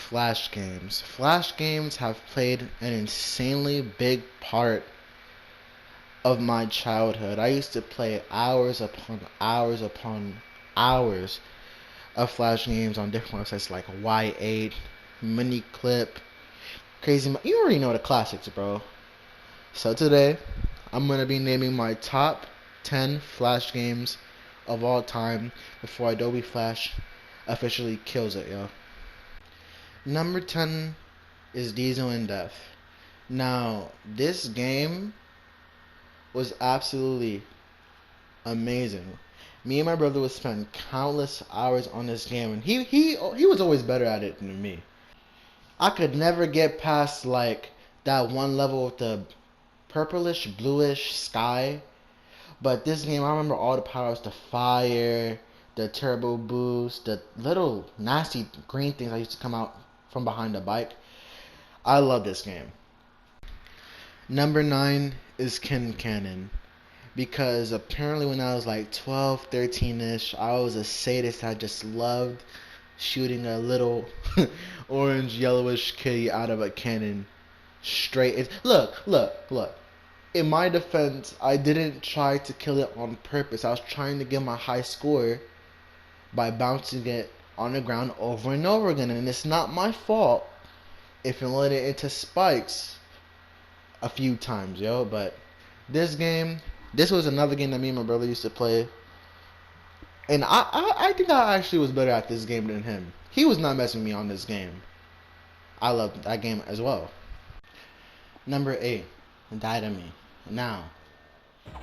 Flash games. Flash games have played an insanely big part of my childhood. I used to play hours upon hours upon hours of Flash games on different websites like Ight, Clip, You already know the classics, bro. So today, I'm gonna be naming my top 10 Flash games of all time before Adobe Flash officially kills it, yo. Number 10 is Diesel in Death. Now, this game was absolutely amazing. Me and my brother would spend countless hours on this game, and he was always better at it than me. I could never get past like that one level with the purplish bluish sky. But this game, I remember all the powers: the fire, the turbo boost, the little nasty green things that used to come out from behind the bike. I love this game. Number 9 is Ken Cannon. Because apparently when I was like 12, 13-ish, I was a sadist. I just loved shooting a little orange yellowish kitty out of a cannon straight. Look. In my defense, I didn't try to kill it on purpose. I was trying to get my high score by bouncing it on the ground over and over again. And it's not my fault if it let it into spikes a few times, yo. But this game, this was another game that me and my brother used to play. And I think I actually was better at this game than him. He was not messing me on this game. I loved that game as well. Number 8, Die to Me. Now,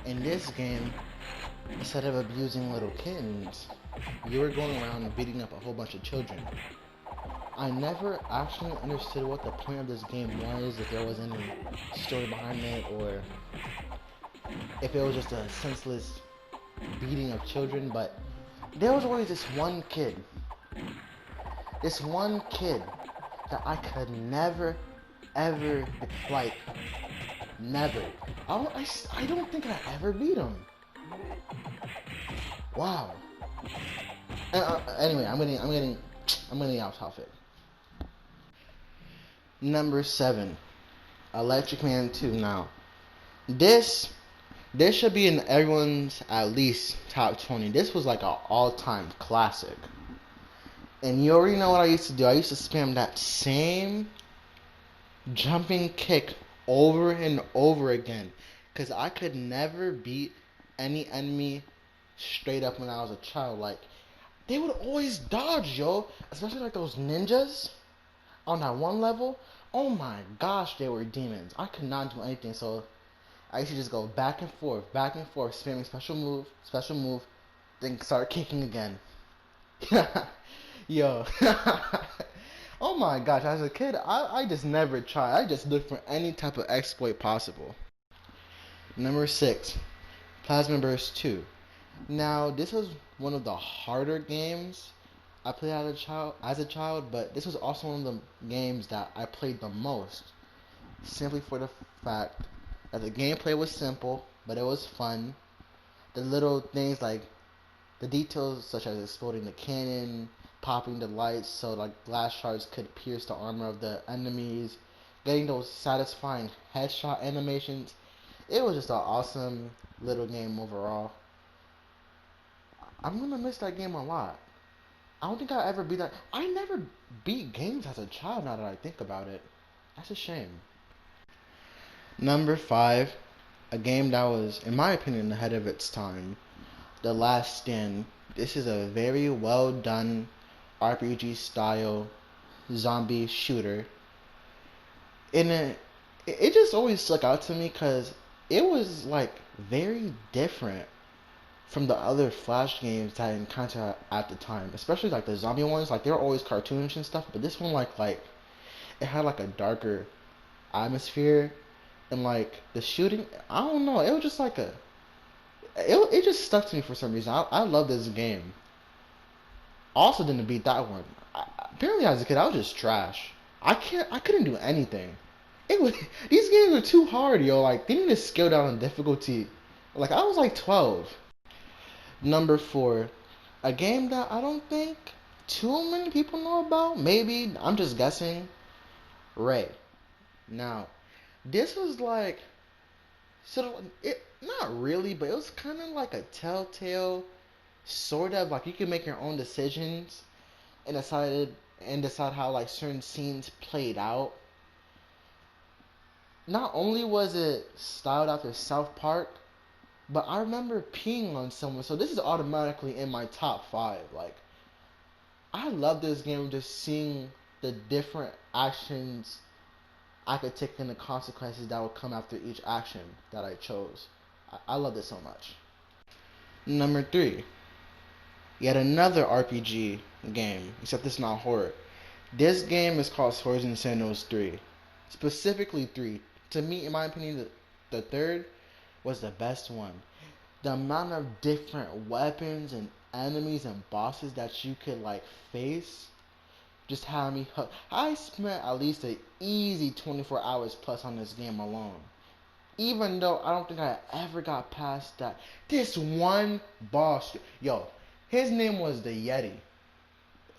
in this game, instead of abusing little kittens, you were going around beating up a whole bunch of children. I never actually understood what the point of this game was, if there was any story behind it, or if it was just a senseless beating of children, but there was always this one kid that I could never, ever, like, never. I don't think I ever beat him. Wow. Anyway, I'm getting off topic. Number 7, Electric Man 2. Now, this should be in everyone's at least top 20. This was like an all-time classic. And you already know what I used to do. I used to spam that same jumping kick over and over again, because I could never beat any enemy straight up when I was a child. Like, they would always dodge, yo. Especially like those ninjas on that one level. Oh my gosh, they were demons. I could not do anything, so I used to just go back and forth, spamming special move, then start kicking again. Yo. Oh my gosh, as a kid, I just never tried. I just looked for any type of exploit possible. Number 6, Plasma Burst 2. Now, this was one of the harder games I played as a child, but this was also one of the games that I played the most. Simply for the fact that the gameplay was simple, but it was fun. The little things like the details such as exploding the cannon, popping the lights so like glass shards could pierce the armor of the enemies, getting those satisfying headshot animations. It was just an awesome little game overall. I'm gonna miss that game a lot. I don't think I ever beat that. I never beat games as a child now that I think about it. That's a shame. Number 5, a game that was, in my opinion, ahead of its time. The Last Stand. This is a very well done RPG style zombie shooter. And it just always stuck out to me because it was like very different from the other Flash games that I encountered at the time, especially like the zombie ones. Like, they were always cartoonish and stuff, but this one like it had like a darker atmosphere, and like the shooting, I don't know, it was just like it just stuck to me for some reason. I love this game. Also didn't beat that one. Apparently as a kid I was just trash. I couldn't do anything. It was these games are too hard, yo. Like, they need to scale down on difficulty. Like, I was like 12. Number 4, a game that I don't think too many people know about. Maybe I'm just guessing. Ray. Now, this was like sort of it, not really, but it was kind of like a telltale, sort of like you can make your own decisions and decide how like certain scenes played out. Not only was it styled after South Park, but I remember peeing on someone, so this is automatically in my top five. Like, I love this game, just seeing the different actions I could take and the consequences that would come after each action that I chose. I love this so much. Number three, yet another RPG game, except it's not horror. This game is called Swords and Sandals 3. Specifically 3. To me, in my opinion, the third was the best one. The amount of different weapons and enemies and bosses that you could like face just had me hooked. I spent at least an easy 24 hours plus on this game alone. Even though I don't think I ever got past that. This one boss, yo, his name was the Yeti.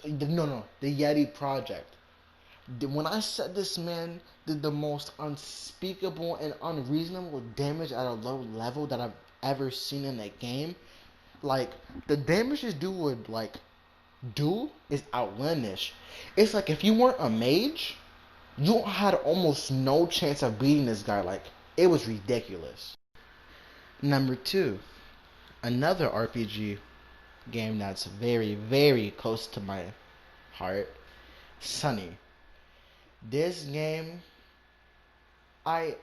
No, the Yeti Project. When I said this man did the most unspeakable and unreasonable damage at a low level that I've ever seen in a game, like the damage this dude would like do is outlandish. It's like if you weren't a mage, you had almost no chance of beating this guy. Like it was ridiculous. Number two, another RPG game that's very, very close to my heart, Sunny. This game, I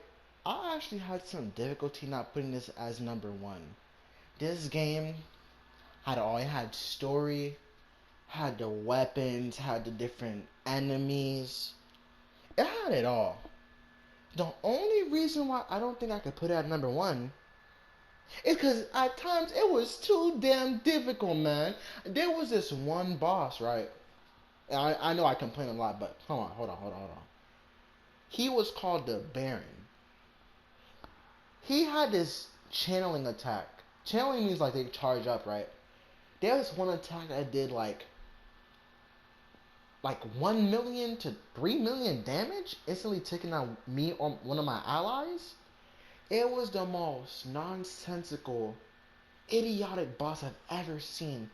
I actually had some difficulty not putting this as number one. This game had all. It had story, had the weapons, had the different enemies. It had it all. The only reason why I don't think I could put it at number one is because at times it was too damn difficult, man. There was this one boss, right? And I know I complain a lot, but hold on. He was called the Baron. He had this channeling attack. Channeling means like they charge up, right? There was one attack that did like 1 million to 3 million damage, instantly taking out me or one of my allies. It was the most nonsensical, idiotic boss I've ever seen.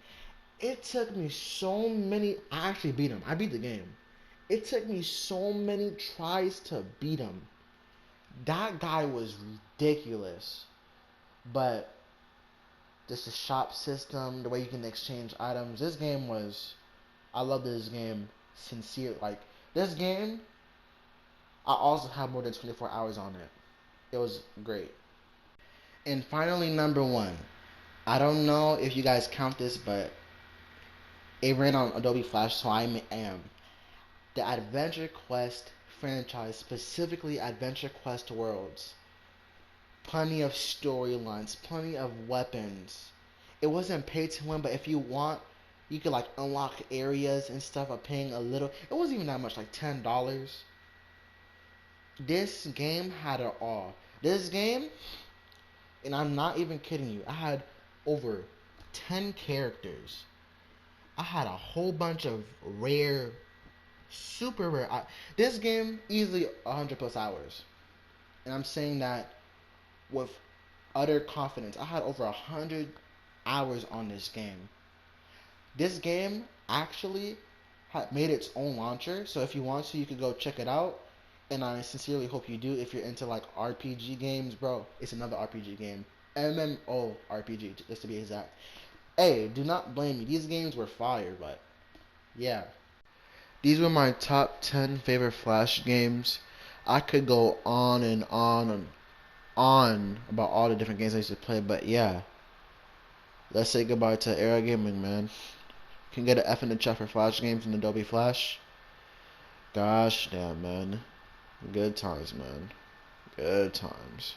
It took me so many. I actually beat him. I beat the game. It took me so many tries to beat him. That guy was ridiculous. But just the shop system, the way you can exchange items. This game was. I love this game. Sincere. Like, this game, I also have more than 24 hours on it. It was great. And finally, number one. I don't know if you guys count this, but it ran on Adobe Flash, so I am. The Adventure Quest franchise, specifically Adventure Quest Worlds. Plenty of storylines, plenty of weapons. It wasn't pay to win, but if you want, you could like unlock areas and stuff by paying a little. It wasn't even that much, like $10. This game had it all. This game, and I'm not even kidding you, I had over 10 characters. I had a whole bunch of rare, super rare. This game easily 100 plus hours, and I'm saying that with utter confidence. I had over 100 hours on this game. This game actually made its own launcher, so if you want to, you could go check it out. And I sincerely hope you do. If you're into like RPG games, bro, it's another RPG game, MMO RPG, just to be exact. Hey, do not blame me. These games were fire, but yeah. These were my top 10 favorite Flash games. I could go on and on about all the different games I used to play, but yeah. Let's say goodbye to Era Gaming, man. Can get an F in the chat for Flash games in Adobe Flash. Gosh damn, man. Good times, man. Good times.